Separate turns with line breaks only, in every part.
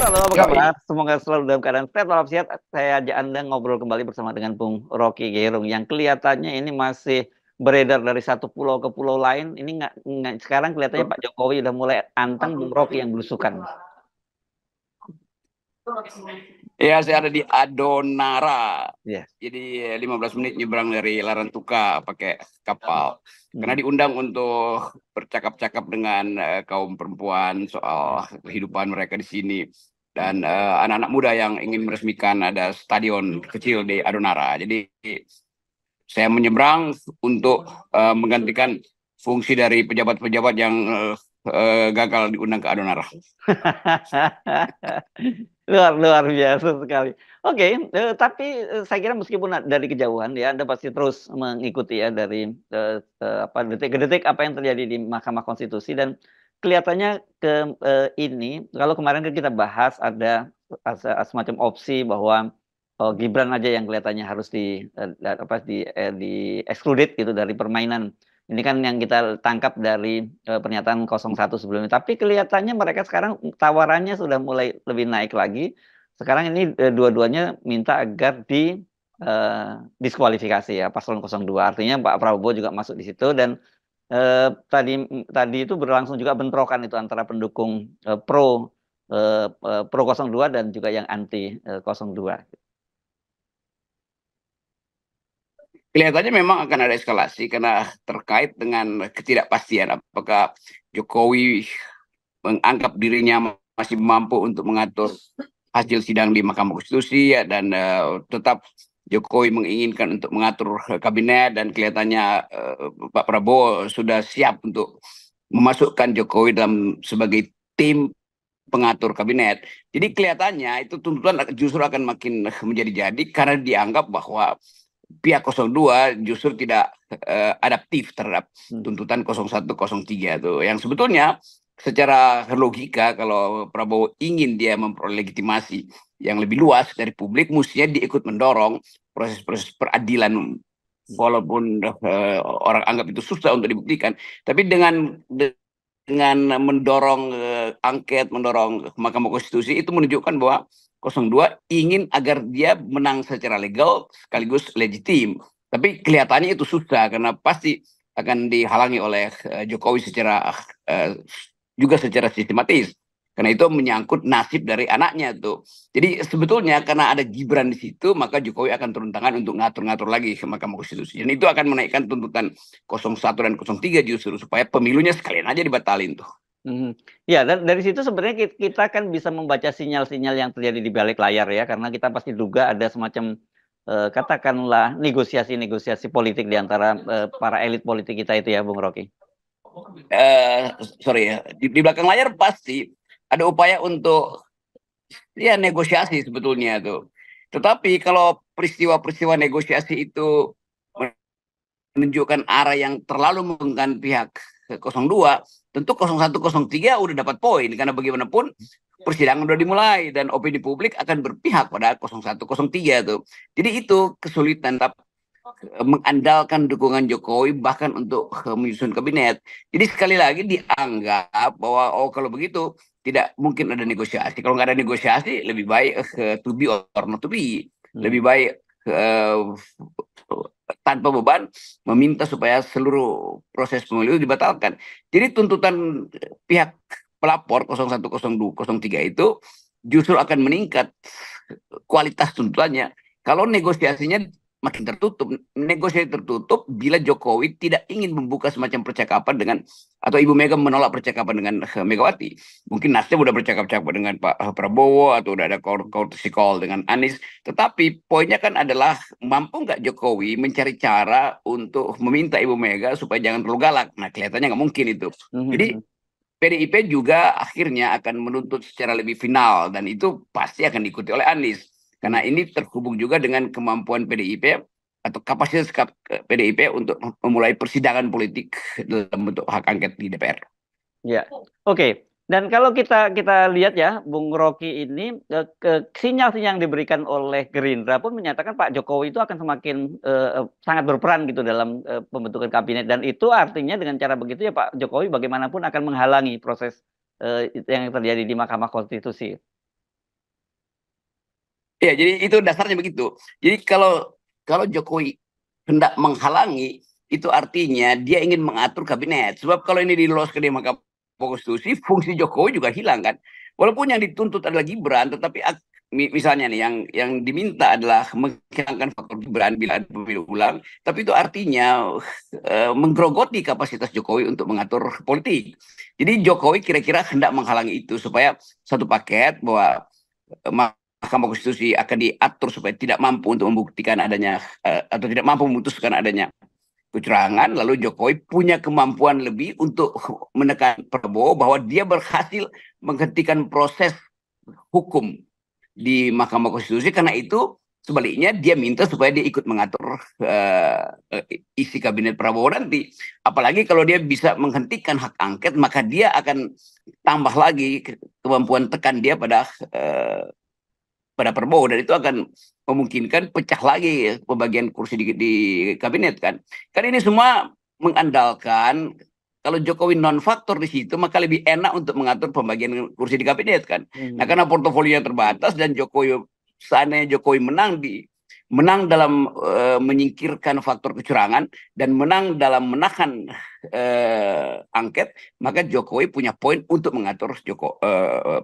halo, apa
Yoi.
kabar? Semoga selalu dalam keadaan sehat walafiat. Saya ajak Anda ngobrol kembali bersama dengan Bung Rocky Gerung yang kelihatannya ini masih beredar dari satu pulau ke pulau lain. Ini sekarang kelihatannya Pak Jokowi udah mulai anteng, Bung Rocky yang belusukan.
Ya, saya ada di Adonara.
Ya.
Jadi 15 menit nyebrang dari Larantuka pakai kapal. Karena
Hmm.
diundang untuk bercakap-cakap dengan kaum perempuan soal kehidupan mereka di sini. Dan anak-anak muda yang ingin meresmikan ada stadion kecil di Adonara. Jadi saya menyeberang untuk menggantikan fungsi dari pejabat-pejabat yang gagal diundang ke Adonara.
Luar biasa sekali. Oke, tapi saya kira meskipun dari kejauhan ya Anda pasti terus mengikuti ya dari apa detik ke detik apa yang terjadi di Mahkamah Konstitusi dan kelihatannya ini kalau kemarin kan kita bahas ada semacam opsi bahwa Gibran aja yang kelihatannya harus di excluded gitu dari permainan. Ini kan yang kita tangkap dari pernyataan 01 sebelumnya. Tapi kelihatannya mereka sekarang tawarannya sudah mulai lebih naik lagi. Sekarang ini dua-duanya minta agar diskualifikasi ya paslon 02. Artinya Pak Prabowo juga masuk di situ dan tadi itu berlangsung juga bentrokan itu antara pendukung pro 02 dan juga yang anti 02.
Kelihatannya memang akan ada eskalasi karena terkait dengan ketidakpastian apakah Jokowi menganggap dirinya masih mampu untuk mengatur hasil sidang di Mahkamah Konstitusi ya, dan tetap Jokowi menginginkan untuk mengatur kabinet dan kelihatannya Pak Prabowo sudah siap untuk memasukkan Jokowi dalam sebagai tim pengatur kabinet. Jadi kelihatannya itu tuntutan justru akan makin menjadi-jadi karena dianggap bahwa pihak 02 justru tidak adaptif terhadap tuntutan 0103 tuh yang sebetulnya secara logika kalau Prabowo ingin dia memperoleh legitimasi yang lebih luas dari publik mestinya dia ikut mendorong proses-proses peradilan walaupun orang anggap itu susah untuk dibuktikan tapi dengan mendorong angket, mendorong Mahkamah Konstitusi itu menunjukkan bahwa 02 ingin agar dia menang secara legal sekaligus legitim. Tapi kelihatannya itu susah karena pasti akan dihalangi oleh Jokowi juga secara sistematis. Karena itu menyangkut nasib dari anaknya tuh. Jadi sebetulnya karena ada Gibran di situ, maka Jokowi akan turun tangan untuk ngatur-ngatur lagi ke Mahkamah Konstitusi. Dan itu akan menaikkan tuntutan 01 dan 03 justru supaya pemilunya sekalian aja dibatalin tuh.
Ya, dan dari situ sebenarnya kita kan bisa membaca sinyal-sinyal yang terjadi di balik layar ya, karena kita pasti duga ada semacam katakanlah negosiasi-negosiasi politik di antara para elit politik kita itu ya, Bung Rocky.
Sorry ya, di belakang layar pasti ada upaya untuk ya negosiasi sebetulnya tuh. Tetapi kalau peristiwa-peristiwa negosiasi itu menunjukkan arah yang terlalu menguntungkan pihak 02, tentu 0103 udah dapat poin karena bagaimanapun persidangan udah dimulai dan opini publik akan berpihak pada 0103 tuh. Jadi itu kesulitan mengandalkan dukungan Jokowi bahkan untuk menyusun kabinet. Jadi sekali lagi dianggap bahwa oh kalau begitu tidak mungkin ada negosiasi. Kalau nggak ada negosiasi lebih baik to be or not to be. Lebih baik tanpa beban meminta supaya seluruh proses pemilu dibatalkan. Jadi tuntutan pihak pelapor 0102 03 itu justru akan meningkat kualitas tuntutannya kalau negosiasinya makin tertutup. Negosiasi tertutup bila Jokowi tidak ingin membuka semacam percakapan dengan atau Ibu Mega menolak percakapan dengan Megawati. Mungkin Nasdem udah bercakap-cakap dengan Pak Prabowo atau udah ada courtesy call dengan Anies. Tetapi poinnya kan adalah mampu nggak Jokowi mencari cara untuk meminta Ibu Mega supaya jangan terlalu galak. Nah kelihatannya nggak mungkin itu. Jadi PDIP juga akhirnya akan menuntut secara lebih final dan itu pasti akan diikuti oleh Anies. Karena ini terhubung juga dengan kemampuan PDIP atau kapasitas PDIP untuk memulai persidangan politik dalam bentuk hak angket di DPR.
Ya, oke. Dan kalau kita lihat ya, Bung Rocky ini sinyal-sinyal yang diberikan oleh Gerindra pun menyatakan Pak Jokowi itu akan semakin sangat berperan gitu dalam pembentukan kabinet dan itu artinya dengan cara begitu ya Pak Jokowi bagaimanapun akan menghalangi proses yang terjadi di Mahkamah Konstitusi.
Ya, jadi itu dasarnya begitu. Jadi kalau Jokowi hendak menghalangi, itu artinya dia ingin mengatur kabinet. Sebab kalau ini diloloskan di Mahkamah Konstitusi, fungsi Jokowi juga hilang kan. Walaupun yang dituntut adalah Gibran, tetapi misalnya nih yang diminta adalah menghilangkan faktor Gibran bila ada pemilu ulang, tapi itu artinya menggerogoti kapasitas Jokowi untuk mengatur politik. Jadi Jokowi kira-kira hendak menghalangi itu supaya satu paket bahwa Mahkamah Konstitusi akan diatur supaya tidak mampu untuk membuktikan adanya atau tidak mampu memutuskan adanya kecurangan, lalu Jokowi punya kemampuan lebih untuk menekan Prabowo bahwa dia berhasil menghentikan proses hukum di Mahkamah Konstitusi. Karena itu sebaliknya dia minta supaya dia ikut mengatur isi kabinet Prabowo nanti. Apalagi kalau dia bisa menghentikan hak angket, maka dia akan tambah lagi kemampuan tekan dia pada Prabowo, dan itu akan memungkinkan pecah lagi pembagian kursi di kabinet kan. Kan ini semua mengandalkan kalau Jokowi non faktor di situ, maka lebih enak untuk mengatur pembagian kursi di kabinet kan. Nah, karena portofolio terbatas dan seandainya Jokowi menang dalam menyingkirkan faktor kecurangan dan menang dalam menahan angket, maka Jokowi punya poin untuk mengatur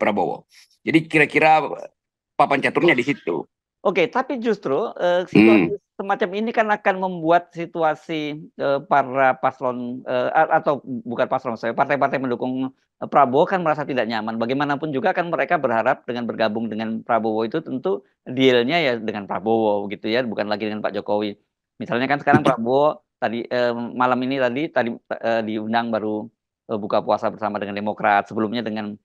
Prabowo. Jadi kira-kira papan caturnya di situ.
Oke, tapi justru situasi semacam ini kan akan membuat situasi para paslon atau bukan paslon, saya partai-partai mendukung Prabowo kan merasa tidak nyaman. Bagaimanapun juga kan mereka berharap dengan bergabung dengan Prabowo itu tentu dealnya ya dengan Prabowo gitu ya, bukan lagi dengan Pak Jokowi. Misalnya kan sekarang Prabowo tadi malam ini tadi diundang baru buka puasa bersama dengan Demokrat, sebelumnya dengan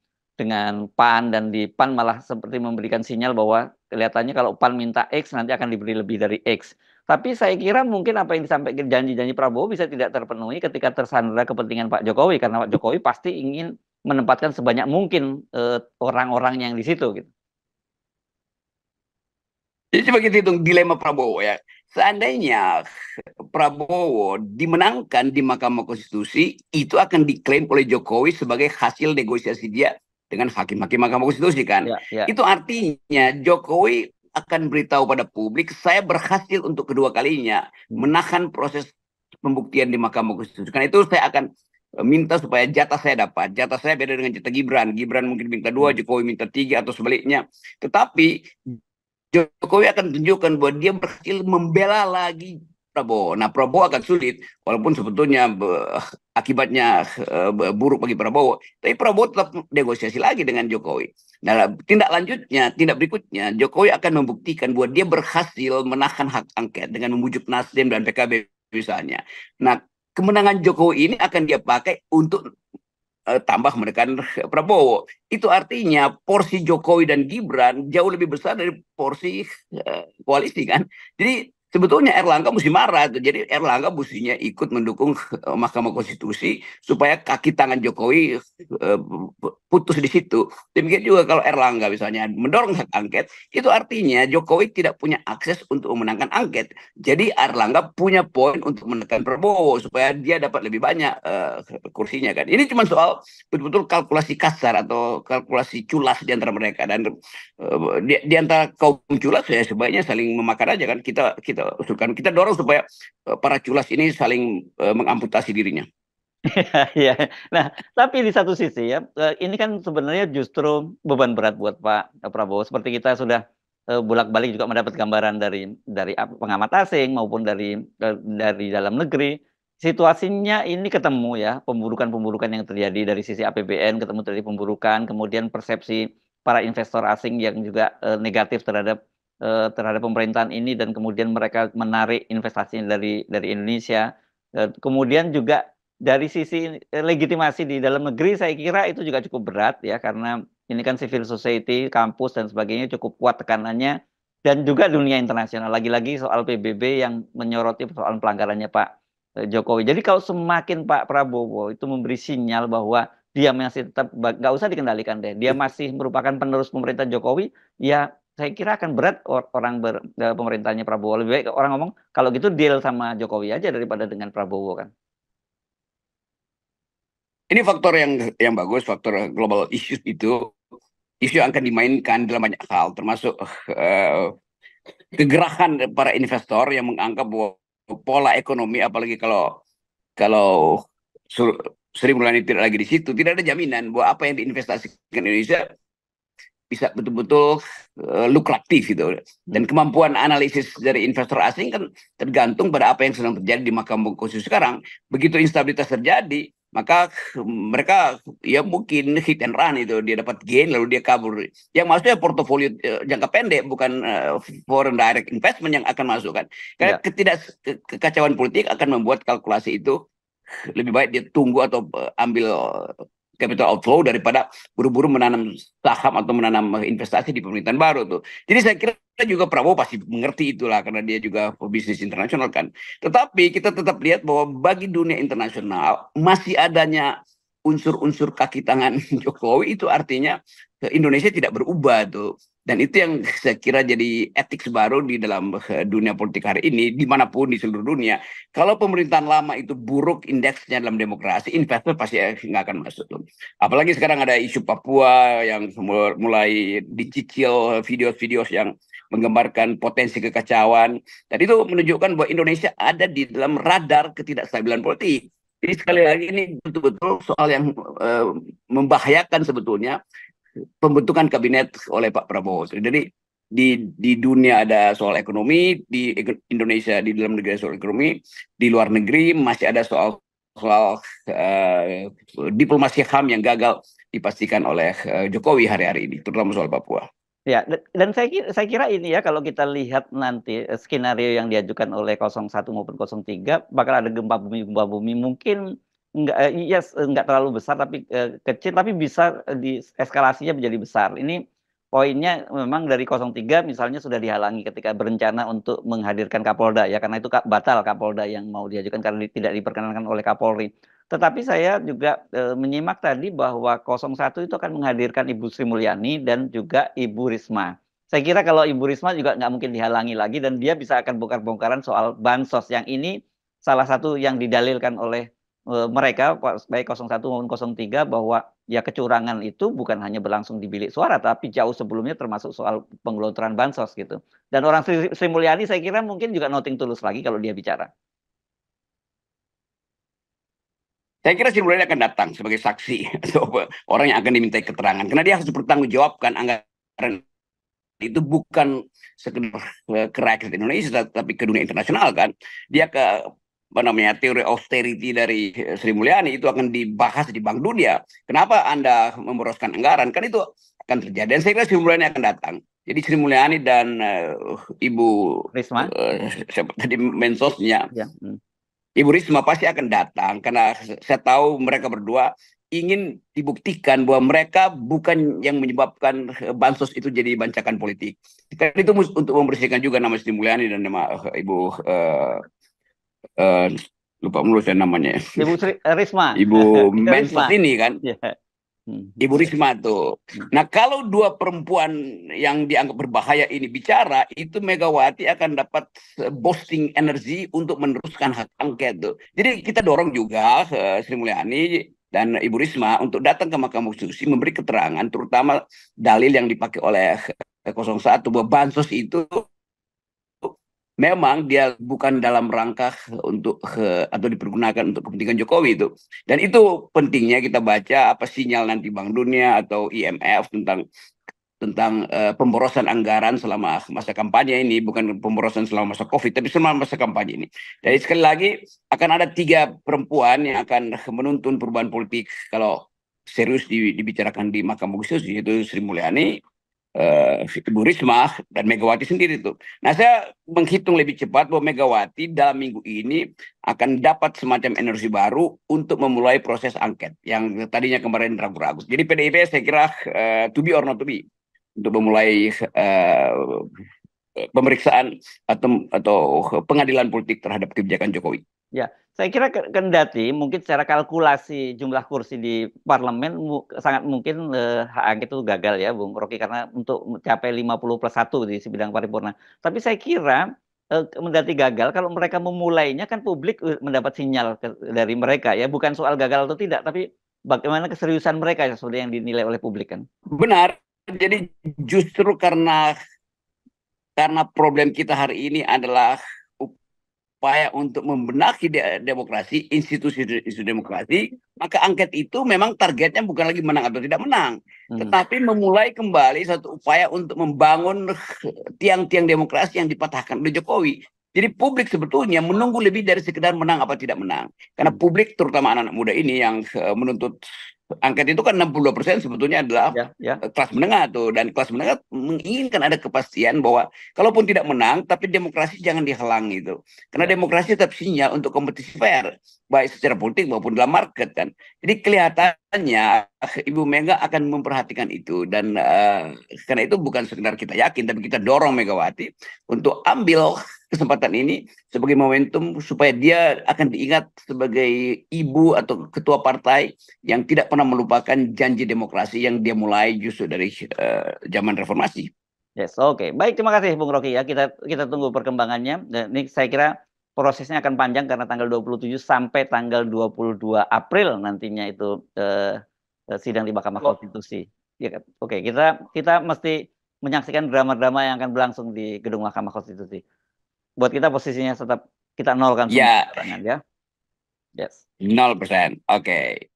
PAN, dan di PAN malah seperti memberikan sinyal bahwa kelihatannya kalau PAN minta X nanti akan diberi lebih dari X. Tapi saya kira mungkin apa yang disampaikan janji-janji Prabowo bisa tidak terpenuhi ketika tersandera kepentingan Pak Jokowi, karena Pak Jokowi pasti ingin menempatkan sebanyak mungkin orang-orang yang di situ gitu.
Jadi coba kita hitung dilema Prabowo ya. Seandainya Prabowo dimenangkan di Mahkamah Konstitusi, itu akan diklaim oleh Jokowi sebagai hasil negosiasi dia dengan hakim-hakim Mahkamah Konstitusi kan.
Ya.
Itu artinya Jokowi akan beritahu pada publik, saya berhasil untuk kedua kalinya menahan proses pembuktian di Mahkamah Konstitusi. Karena itu saya akan minta supaya jatah saya dapat. Jatah saya beda dengan jatah Gibran. Gibran mungkin minta 2, Jokowi minta 3 atau sebaliknya. Tetapi Jokowi akan tunjukkan bahwa dia berhasil membela lagi Prabowo. Nah, Prabowo akan sulit, walaupun sebetulnya akibatnya buruk bagi Prabowo. Tapi Prabowo tetap negosiasi lagi dengan Jokowi. Nah, tindak berikutnya, Jokowi akan membuktikan bahwa dia berhasil menahan hak angket dengan membujuk Nasdem dan PKB misalnya. Nah, kemenangan Jokowi ini akan dia pakai untuk tambah menekan Prabowo. Itu artinya porsi Jokowi dan Gibran jauh lebih besar dari porsi koalisi kan. Jadi sebetulnya Erlangga mesti marah. Jadi Erlangga mestinya ikut mendukung Mahkamah Konstitusi supaya kaki tangan Jokowi putus di situ. Demikian juga kalau Erlangga misalnya mendorong hak angket, itu artinya Jokowi tidak punya akses untuk memenangkan angket. Jadi Erlangga punya poin untuk menekan Prabowo supaya dia dapat lebih banyak kursinya kan. Ini cuma soal betul-betul kalkulasi kasar atau kalkulasi culas di antara mereka, dan di antara kaum culas ya sebaiknya saling memakan aja kan. Kita usulkan, kita dorong supaya para culas ini saling mengamputasi dirinya.
Iya. Nah, tapi di satu sisi ya, ini kan sebenarnya justru beban berat buat Pak Prabowo. Seperti kita sudah bolak-balik juga mendapat gambaran dari pengamat asing maupun dari dalam negeri. Situasinya ini ketemu ya, pemburukan-pemburukan yang terjadi dari sisi APBN, ketemu dari pemburukan, kemudian persepsi para investor asing yang juga negatif terhadap pemerintahan ini, dan kemudian mereka menarik investasi dari Indonesia. Kemudian juga dari sisi legitimasi di dalam negeri, saya kira itu juga cukup berat ya, karena ini kan civil society, kampus dan sebagainya cukup kuat tekanannya, dan juga dunia internasional. Lagi-lagi soal PBB yang menyoroti soal pelanggarannya Pak Jokowi. Jadi kalau semakin Pak Prabowo itu memberi sinyal bahwa dia masih tetap nggak usah dikendalikan deh, dia masih merupakan penerus pemerintahan Jokowi, ya saya kira akan berat pemerintahnya Prabowo. Lebih baik orang ngomong kalau gitu deal sama Jokowi aja daripada dengan Prabowo kan.
Ini faktor yang bagus, faktor global issues itu isu yang akan dimainkan dalam banyak hal, termasuk kegerakan para investor yang menganggap bahwa pola ekonomi, apalagi kalau Sri Mulyani tidak lagi di situ, tidak ada jaminan bahwa apa yang diinvestasikan Indonesia bisa betul-betul lukratif gitu. Dan kemampuan analisis dari investor asing kan tergantung pada apa yang sedang terjadi di Mahkamah Konstitusi sekarang. Begitu instabilitas terjadi, maka mereka ya mungkin hit and run itu, dia dapat gain lalu dia kabur. Yang maksudnya portofolio jangka pendek, bukan foreign direct investment yang akan masuk kan. Karena kekacauan politik akan membuat kalkulasi itu lebih baik dia tunggu atau ambil capital outflow daripada buru-buru menanam saham atau menanam investasi di pemerintahan baru tuh. Jadi saya kira juga Prabowo pasti mengerti itulah karena dia juga bisnis internasional kan. Tetapi kita tetap lihat bahwa bagi dunia internasional masih adanya unsur-unsur kaki tangan Jokowi, itu artinya Indonesia tidak berubah tuh. Dan itu yang saya kira jadi etik baru di dalam dunia politik hari ini, dimanapun di seluruh dunia. Kalau pemerintahan lama itu buruk indeksnya dalam demokrasi, investor pasti nggak akan masuk. Apalagi sekarang ada isu Papua yang mulai dicicil video-video yang menggambarkan potensi kekacauan. Dan itu menunjukkan bahwa Indonesia ada di dalam radar ketidakstabilan politik. Jadi sekali lagi ini betul-betul soal yang membahayakan sebetulnya pembentukan kabinet oleh Pak Prabowo. Jadi di dunia ada soal ekonomi, di Indonesia di dalam negeri soal ekonomi, di luar negeri masih ada soal diplomasi HAM yang gagal dipastikan oleh Jokowi hari-hari ini, terutama soal Papua.
Ya, dan saya kira ini ya, kalau kita lihat nanti skenario yang diajukan oleh 01 maupun 03 bakal ada gempa bumi mungkin nggak terlalu besar tapi kecil, tapi bisa eskalasinya menjadi besar. Ini poinnya memang dari 03 misalnya sudah dihalangi ketika berencana untuk menghadirkan Kapolda ya, karena itu batal Kapolda yang mau diajukan karena tidak diperkenankan oleh Kapolri. Tetapi saya juga menyimak tadi bahwa 01 itu akan menghadirkan Ibu Sri Mulyani dan juga Ibu Risma. Saya kira kalau Ibu Risma juga nggak mungkin dihalangi lagi dan dia bisa akan bongkar-bongkaran soal bansos yang ini salah satu yang didalilkan oleh mereka baik 01 maupun 03 bahwa ya kecurangan itu bukan hanya berlangsung di bilik suara tapi jauh sebelumnya, termasuk soal penggelontoran bansos gitu. Dan orang Sri Mulyani saya kira mungkin juga nothing tulus lagi kalau dia bicara.
Saya kira Sri Mulyani akan datang sebagai saksi atau orang yang akan dimintai keterangan karena dia harus bertanggungjawabkan anggaran itu bukan sekedar ke rakyat Indonesia tapi ke dunia internasional kan. Dia ke teori austerity dari Sri Mulyani itu akan dibahas di Bank Dunia. Kenapa Anda memboroskan anggaran? Kan itu akan terjadi. Dan saya kira Sri Mulyani akan datang. Jadi Sri Mulyani dan Ibu
Risma,
siapa tadi mensosnya, ya. Ibu Risma pasti akan datang karena saya tahu mereka berdua ingin dibuktikan bahwa mereka bukan yang menyebabkan bansos itu jadi bancakan politik. Karena itu untuk membersihkan juga nama Sri Mulyani dan nama Ibu lupa mulu saya namanya.
Ibu Risma.
Ibu Mensos ini kan.
Yeah.
Ibu Risma tuh. Nah kalau dua perempuan yang dianggap berbahaya ini bicara, itu Megawati akan dapat boosting energi untuk meneruskan hak angket tuh. Jadi kita dorong juga Sri Mulyani dan Ibu Risma untuk datang ke Mahkamah Konstitusi memberi keterangan, terutama dalil yang dipakai oleh 01 bahwa bansos itu memang dia bukan dalam rangka untuk atau dipergunakan untuk kepentingan Jokowi itu. Dan itu pentingnya kita baca apa sinyal nanti Bank Dunia atau IMF tentang pemborosan anggaran selama masa kampanye ini, bukan pemborosan selama masa Covid, tapi selama masa kampanye ini. Jadi sekali lagi akan ada 3 perempuan yang akan menuntun perubahan politik kalau serius dibicarakan di Mahkamah Konstitusi, yaitu Sri Mulyani, Ibu Risma dan Megawati sendiri tuh. Nah saya menghitung lebih cepat bahwa Megawati dalam minggu ini akan dapat semacam energi baru untuk memulai proses angket yang tadinya kemarin ragu-ragu. Jadi PDIP saya kira to be or not to be untuk memulai pemeriksaan atau pengadilan politik terhadap kebijakan Jokowi.
Ya, saya kira kendati mungkin secara kalkulasi jumlah kursi di parlemen sangat mungkin hak angket itu gagal ya Bung Rocky, karena untuk mencapai 50+1 di bidang paripurna. Tapi saya kira kendati gagal, kalau mereka memulainya kan publik mendapat sinyal dari mereka ya, bukan soal gagal atau tidak, tapi bagaimana keseriusan mereka seperti yang dinilai oleh publik kan.
Benar. jadi justru karena problem kita hari ini adalah upaya untuk membenahi demokrasi, institusi demokrasi, maka angket itu memang targetnya bukan lagi menang atau tidak menang, tetapi memulai kembali satu upaya untuk membangun tiang-tiang demokrasi yang dipatahkan oleh Jokowi. Jadi publik sebetulnya menunggu lebih dari sekedar menang apa tidak menang. Karena publik, terutama anak-anak muda ini yang menuntut angket itu kan 62% sebetulnya adalah kelas menengah tuh, dan kelas menengah menginginkan ada kepastian bahwa kalaupun tidak menang tapi demokrasi jangan dihalangi itu, karena demokrasi tetap sinyal untuk kompetisi fair baik secara politik maupun dalam market kan. Jadi kelihatannya Ibu Mega akan memperhatikan itu, dan karena itu bukan sekedar kita yakin tapi kita dorong Megawati untuk ambil kesempatan ini sebagai momentum supaya dia akan diingat sebagai ibu atau ketua partai yang tidak pernah melupakan janji demokrasi yang dia mulai justru dari zaman reformasi.
Yes, oke. Baik, terima kasih Bung Rocky ya. Kita tunggu perkembangannya. Dan ini saya kira prosesnya akan panjang karena tanggal 27 sampai tanggal 22 April nantinya itu sidang di Mahkamah Konstitusi. Ya, oke, kita mesti menyaksikan drama-drama yang akan berlangsung di gedung Mahkamah Konstitusi. Buat kita posisinya tetap kita nolkan semua serangan ya. Yes.
0%. Oke.